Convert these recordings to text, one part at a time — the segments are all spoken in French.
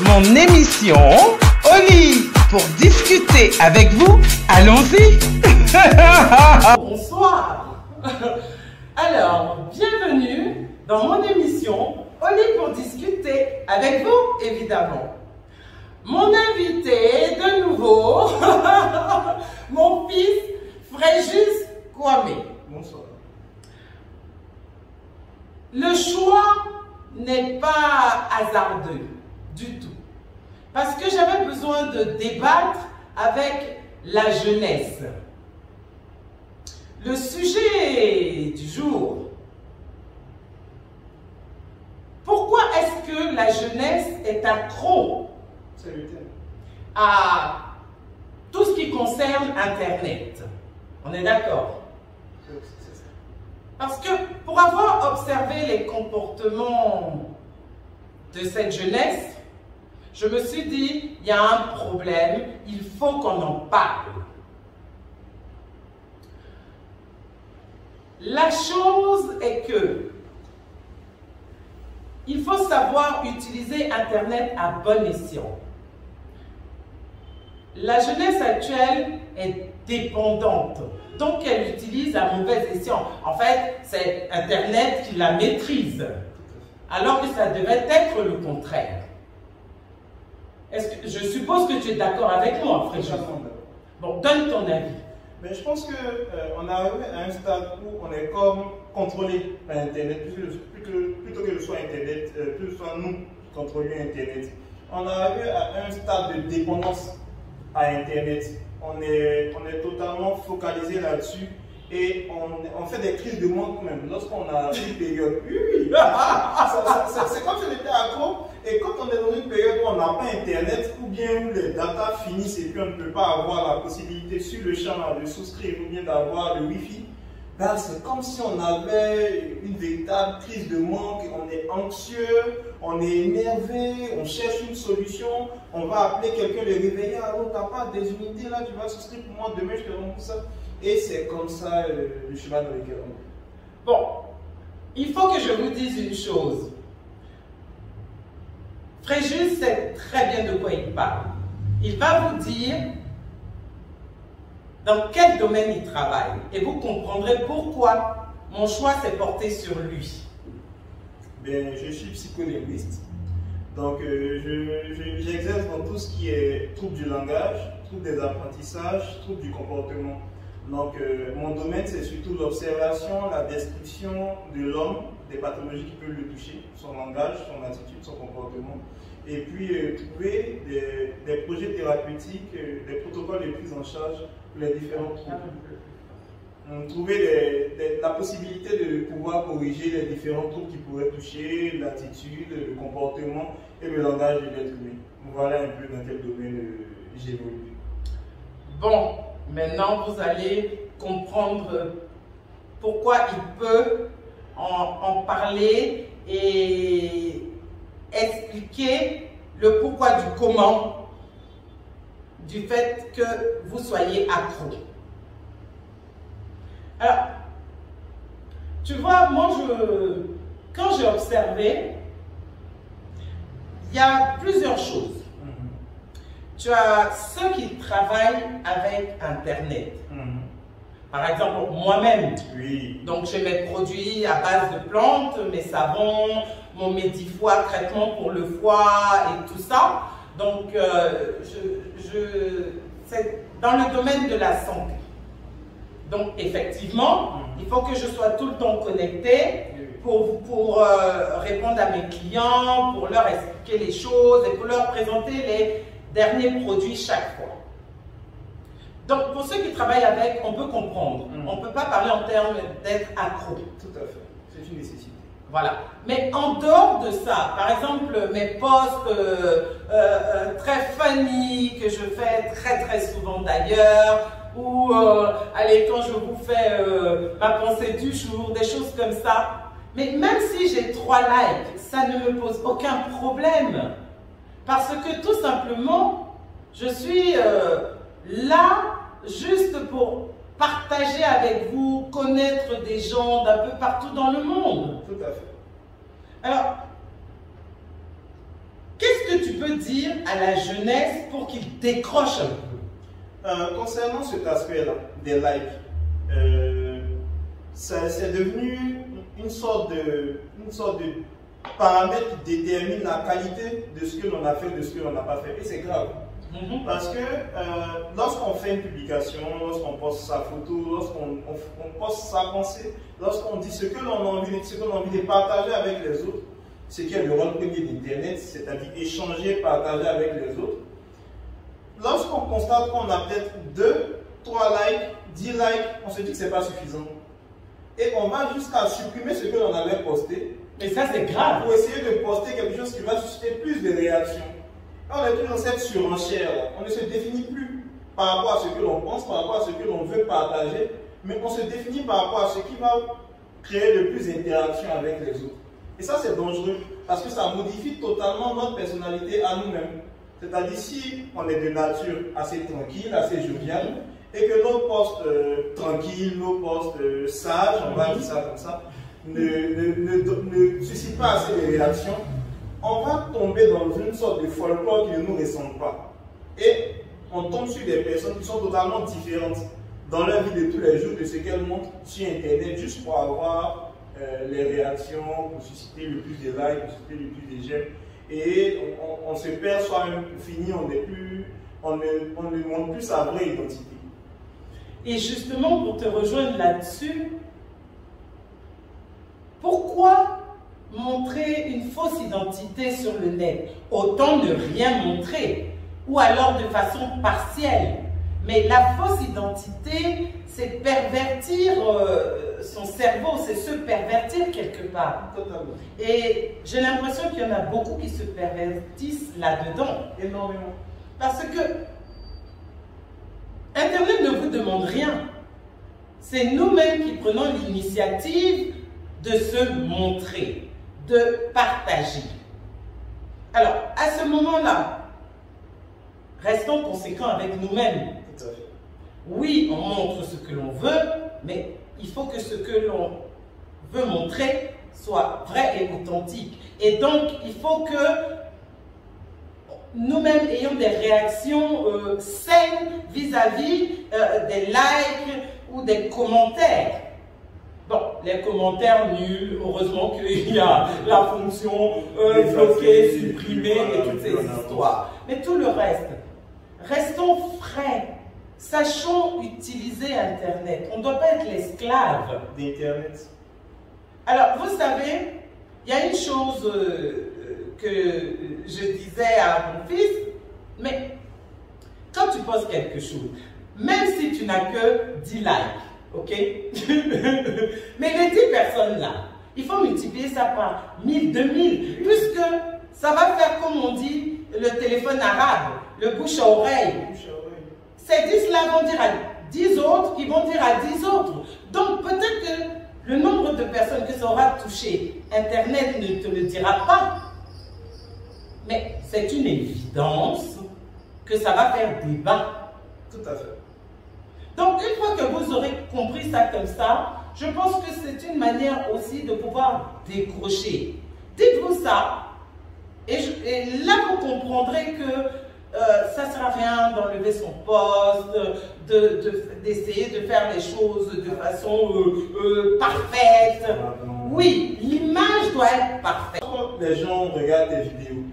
mon émission Oli pour discuter avec vous. Allons-y. Bonsoir. Alors, bienvenue dans mon émission Oli pour discuter avec vous, évidemment. Mon invité, de nouveau, mon fils Fréjus Kwame. Bonsoir. Le choix n'est pas hasardeux du tout. Parce que j'avais besoin de débattre avec la jeunesse. Le sujet du jour. Pourquoi est-ce que la jeunesse est accro à tout ce qui concerne Internet? On est d'accord? Parce que pour avoir observé les comportements de cette jeunesse, je me suis dit, il y a un problème, il faut qu'on en parle. La chose est que il faut savoir utiliser Internet à bon escient. La jeunesse actuelle est dépendante, donc elle utilise à mauvais escient. En fait, c'est Internet qui la maîtrise, alors que ça devait être le contraire. Je suppose que tu es d'accord avec moi, Fréjus. Bon, donne ton avis. Mais je pense qu'on est arrivé à un stade où on est comme contrôlé par Internet, plutôt que ce soit Internet, que ce soit nous qui contrôlions Internet. On est arrivé à un stade de dépendance à Internet. On est totalement focalisé là-dessus et on fait des crises de manque même. Lorsqu'on a une période, oui, c'est comme si on était accro. Et quand on est dans une période où on n'a pas Internet, ou bien où les datas finissent et puis on ne peut pas avoir la possibilité sur le champ de souscrire ou bien d'avoir le Wi-Fi, ben c'est comme si on avait une véritable crise de manque, on est anxieux, on est énervé, on cherche une solution, on va appeler quelqu'un, le réveiller, alors t'as pas des unités là, tu vas souscrire pour moi, demain je te rends ça. Et c'est comme ça le chemin dans lequel on est. Bon, il faut que je vous dise une chose. Fréjus sait très bien de quoi il parle. Il va vous dire dans quel domaine il travaille et vous comprendrez pourquoi mon choix s'est porté sur lui. Ben, je suis psycholinguiste, donc j'exerce dans tout ce qui est trouble du langage, trouble des apprentissages, trouble du comportement. Donc mon domaine c'est surtout l'observation, la description de l'homme, des pathologies qui peuvent le toucher, son langage, son attitude, son comportement. Et puis trouver des projets thérapeutiques, des protocoles de prise en charge pour les différents troubles. Trouver la possibilité de pouvoir corriger les différents troubles qui pourraient toucher l'attitude, le comportement et le langage de l'être humain. Voilà un peu dans quel domaine j'évolue. Bon, maintenant vous allez comprendre pourquoi il peut en parler et expliquer le pourquoi du comment du fait que vous soyez accro. Alors, tu vois, moi, quand j'ai observé, il y a plusieurs choses. Tu as ceux qui travaillent avec Internet. Par exemple, moi-même, oui. Donc j'ai mes produits à base de plantes, mes savons, mon Médifoie, traitement pour le foie et tout ça. Donc c'est dans le domaine de la santé. Donc effectivement, il faut que je sois tout le temps connecté pour répondre à mes clients, pour leur expliquer les choses et pour leur présenter les derniers produits chaque fois. Donc, pour ceux qui travaillent avec, on peut comprendre. On ne peut pas parler en termes d'être accro. Tout à fait. C'est une nécessité. Voilà. Mais en dehors de ça, par exemple, mes posts très funny que je fais très souvent d'ailleurs, ou allez, quand je vous fais ma pensée du jour, des choses comme ça. Mais même si j'ai 3 likes, ça ne me pose aucun problème. Parce que tout simplement, je suis là juste pour partager avec vous, connaître des gens d'un peu partout dans le monde. Tout à fait. Alors, qu'est-ce que tu peux dire à la jeunesse pour qu'ils décrochent un peu? Concernant cet aspect-là, des likes, c'est devenu une sorte de paramètre qui détermine la qualité de ce que l'on a fait, de ce que l'on n'a pas fait. Et c'est grave. Parce que lorsqu'on fait une publication, lorsqu'on poste sa photo, lorsqu'on poste sa pensée, lorsqu'on dit ce que l'on a envie de partager avec les autres, ce qui est le rôle premier d'Internet, c'est-à-dire échanger, partager avec les autres. Lorsqu'on constate qu'on a peut-être 2, 3 likes, 10 likes, on se dit que ce n'est pas suffisant. Et on va jusqu'à supprimer ce que l'on avait posté. Et ça, c'est grave. Pour essayer de poster quelque chose qui va susciter plus de réactions. On est toujours dans cette surenchère. On ne se définit plus par rapport à ce que l'on pense, par rapport à ce que l'on veut partager, mais on se définit par rapport à ce qui va créer le plus d'interaction avec les autres. Et ça, c'est dangereux parce que ça modifie totalement notre personnalité à nous-mêmes. C'est-à-dire, si on est de nature assez tranquille, assez joviale, et que nos postes tranquilles, nos postes sages, on va dire ça comme ça, ne suscitent pas assez de réactions, on va tomber dans une sorte de folklore qui ne nous ressemble pas. Et on tombe sur des personnes qui sont totalement différentes dans leur vie de tous les jours de ce qu'elles montrent sur Internet, juste pour avoir les réactions, pour susciter le plus de likes, pour susciter le plus de j'aime. Et on se perd soi-même, fini, on ne montre plus sa vraie identité. Et justement, pour te rejoindre là-dessus, pourquoi montrer une fausse identité sur le net? Autant ne rien montrer, ou alors de façon partielle. Mais la fausse identité, c'est pervertir son cerveau, c'est se pervertir quelque part. Totalement. Et j'ai l'impression qu'il y en a beaucoup qui se pervertissent là-dedans. Énormément. Parce que Internet ne vous demande rien. C'est nous-mêmes qui prenons l'initiative de se montrer, de partager. Alors, à ce moment-là, restons conséquents avec nous-mêmes. Tout à fait. Oui, on montre ce que l'on veut, mais il faut que ce que l'on veut montrer soit vrai et authentique. Et donc, il faut que nous-mêmes ayons des réactions saines vis-à-vis des likes ou des commentaires. Bon, les commentaires nuls, heureusement qu'il y a la fonction bloquer, supprimer et toutes ces histoires. Mais tout le reste, restons frais. Sachons utiliser Internet. On ne doit pas être l'esclave d'Internet. Alors, vous savez, il y a une chose que je disais à mon fils, mais quand tu postes quelque chose, même si tu n'as que 10 likes, ok? Mais les 10 personnes-là, il faut multiplier ça par 1000, 2000, puisque ça va faire, comme on dit, le téléphone arabe, le bouche à oreille. Ces 10-là vont dire à 10 autres, qui vont dire à 10 autres. Donc peut-être que le nombre de personnes que ça aura touché, Internet ne te le dira pas. Mais c'est une évidence que ça va faire débat. Tout à fait. Donc une fois que vous aurez compris ça comme ça, je pense que c'est une manière aussi de pouvoir décrocher. Dites-vous ça, et là vous comprendrez que ça ne sert à rien d'enlever son poste, d'essayer de faire les choses de façon parfaite. Oui, l'image doit être parfaite. Quand les gens regardent tes vidéos,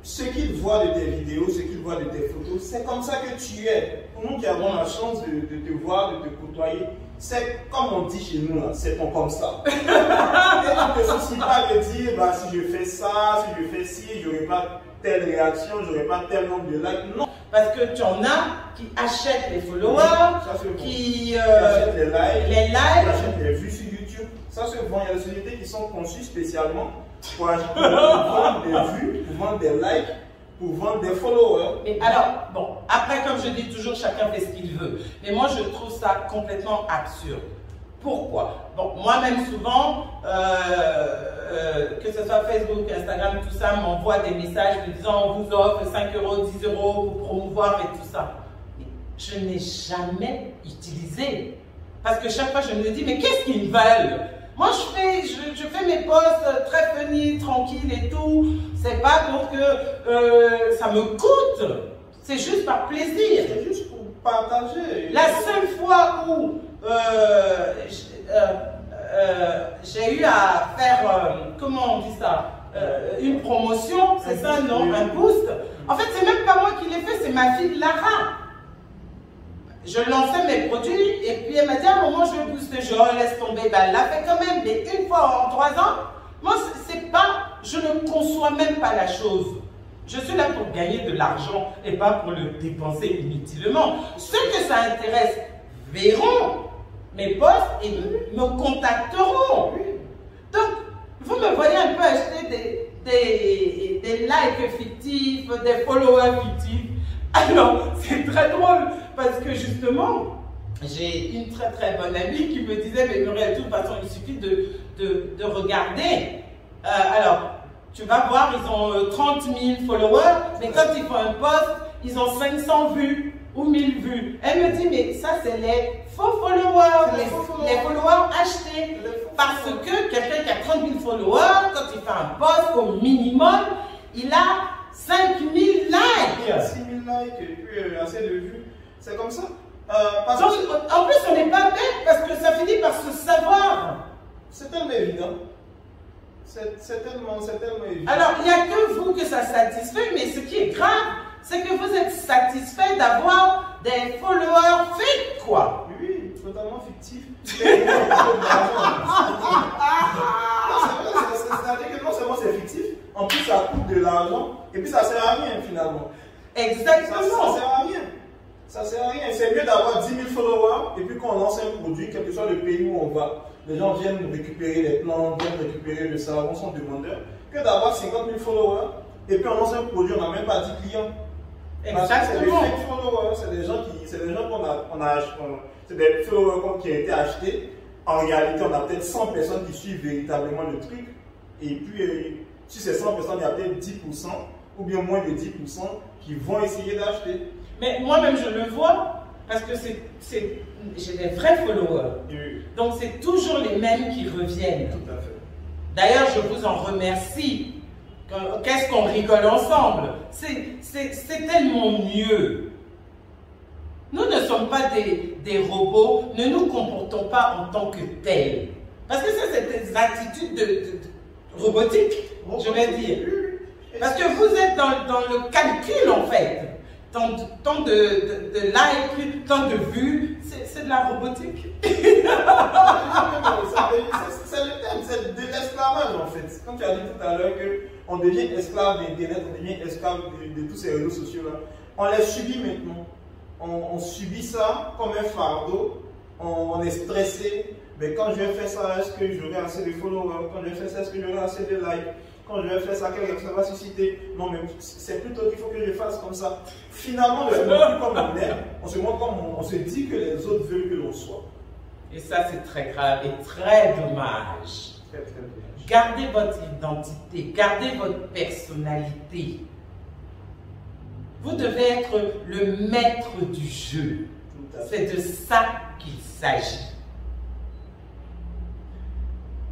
ce qu'ils voient de tes vidéos, ce qu'ils voient de tes photos, c'est comme ça que tu es. Pour nous qui avons la chance de te voir, de te côtoyer, c'est comme on dit chez nous, c'est ton comme ça. Et tu ne te soucies pas de dire, bah, si je fais ça, si je fais ci, je n'aurai pas telle réaction, je n'aurai pas tel nombre de likes. Non. Parce que tu en as qui achètent les followers, qui achètent les likes, qui achètent les vues sur YouTube. Ça se vend. Il y a des sociétés qui sont conçues spécialement pour vendre des vues, pour vendre des likes, pour vendre des followers. Et alors, bon, après, comme je dis toujours, chacun fait ce qu'il veut. Mais moi, je trouve ça complètement absurde. Pourquoi? Bon, moi-même, souvent, que ce soit Facebook, Instagram, tout ça, m'envoie des messages me disant on vous offre 5 €, 10 € pour promouvoir et tout ça. Mais je n'ai jamais utilisé. Parce que chaque fois, je me dis, mais qu'est-ce qu'ils veulent? Moi, je fais mes posts très funny, tranquille et tout. C'est pas pour que ça me coûte. C'est juste par plaisir. C'est juste pour partager. La seule fois où j'ai eu à faire, comment on dit ça, une promotion, c'est ça, non? Un boost. En fait, c'est même pas moi qui l'ai fait, c'est ma fille Lara. Je lançais mes produits et puis elle m'a dit à un moment je vais booster, je laisse tomber. Ben, elle l'a fait quand même, mais une fois en 3 ans, moi c'est pas, je ne conçois même pas la chose. Je suis là pour gagner de l'argent et pas pour le dépenser inutilement. Ceux que ça intéresse verront mes posts et me contacteront. Donc, vous me voyez un peu acheter des likes fictifs, des followers fictifs. Alors, c'est très drôle parce que justement, j'ai une très très bonne amie qui me disait, mais Muriel, de toute façon, il suffit de regarder. Alors, tu vas voir, ils ont 30 000 followers, mais quand ils font un post, ils ont 500 vues ou 1000 vues. Elle me dit, mais ça, c'est les faux followers, les followers achetés. Parce que quelqu'un qui a 30 000 followers, quand il fait un post, au minimum, il a 5 000 likes. 6 000 likes et puis assez de vues. C'est comme ça. Donc, en plus, on n'est pas bête parce que ça finit par se savoir. C'est tellement évident. C'est tellement évident. Alors, il n'y a que vous que ça satisfait, mais ce qui est grave, c'est que vous êtes satisfait d'avoir des followers fake, quoi. Oui, totalement fictif. C'est-à-dire que non seulement c'est fictif, en plus ça coûte de l'argent, et puis ça sert à rien finalement. Exactement. Ça sert à rien. Ça sert à rien. C'est mieux d'avoir 10 000 followers, et puis quand on lance un produit, quel que soit le pays où on va, les gens viennent récupérer les plantes, viennent récupérer le savon, sont demandeurs, que d'avoir 50 000 followers, et puis on lance un produit, on n'a même pas 10 clients. Exactement. C'est des fake followers, c'est des gens c'est des followers qui ont été achetés. En réalité, on a peut-être 100 personnes qui suivent véritablement le truc. Et puis, si ces 100 personnes, il y a peut-être 10% ou bien moins de 10% qui vont essayer d'acheter. Mais moi-même, je le vois parce que j'ai des vrais followers. Oui. Donc, c'est toujours les mêmes qui reviennent. Tout à fait. D'ailleurs, je vous en remercie. Qu'est-ce qu'on rigole ensemble? C'est tellement mieux. Nous ne sommes pas des robots, ne nous comportons pas en tant que tels. Parce que ça, c'est des attitudes robotiques, je vais dire. Parce que vous êtes dans le calcul, en fait. Tant de likes, tant de vues, c'est de la robotique. C'est le thème, c'est de l'esclavage, en fait. Comme tu as dit tout à l'heure, qu'on devient esclave d'Internet, on devient esclave de tous ces réseaux sociaux-là. On les subit maintenant. On subit ça comme un fardeau, on est stressé. Mais quand je vais faire ça, est-ce que j'aurai assez de followers? Quand je vais faire ça, est-ce que j'aurai assez de likes? Quand je vais faire ça, quel ça va susciter? Non, mais c'est plutôt qu'il faut que je fasse comme ça. Finalement, on ne se montre plus comme on est. On se montre comme on se dit que les autres veulent que l'on soit. Et ça, c'est très grave et très dommage. Très, très dommage. Gardez votre identité, gardez votre personnalité. Vous devez être le maître du jeu. C'est de ça qu'il s'agit.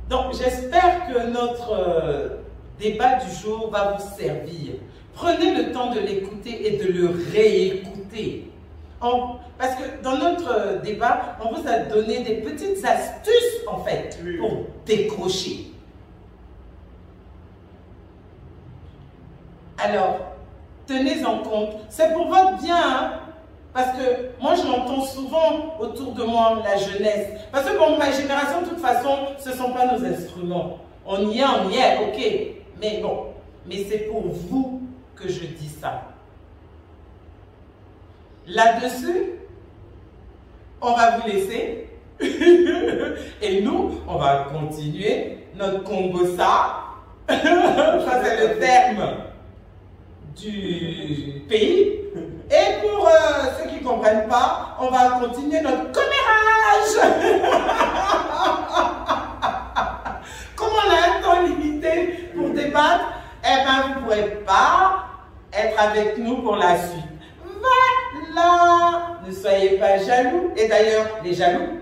Donc, j'espère que notre débat du jour va vous servir. Prenez le temps de l'écouter et de le réécouter. Parce que dans notre débat, on vous a donné des petites astuces, en fait, pour décrocher. Alors, tenez en compte, c'est pour votre bien, hein? Parce que moi je l'entends souvent autour de moi, la jeunesse. Parce que bon, ma génération, de toute façon, ce ne sont pas nos instruments. On y est, ok. Mais bon, mais c'est pour vous que je dis ça. Là-dessus, on va vous laisser. Et nous, on va continuer notre Congo-ça. Ça, c'est le terme du pays. Et pour ceux qui ne comprennent pas, on va continuer notre commérage. Comme on a un temps limité pour débattre, eh bien, vous ne pourrez pas être avec nous pour la suite. Voilà. Ne soyez pas jaloux. Et d'ailleurs, les jaloux,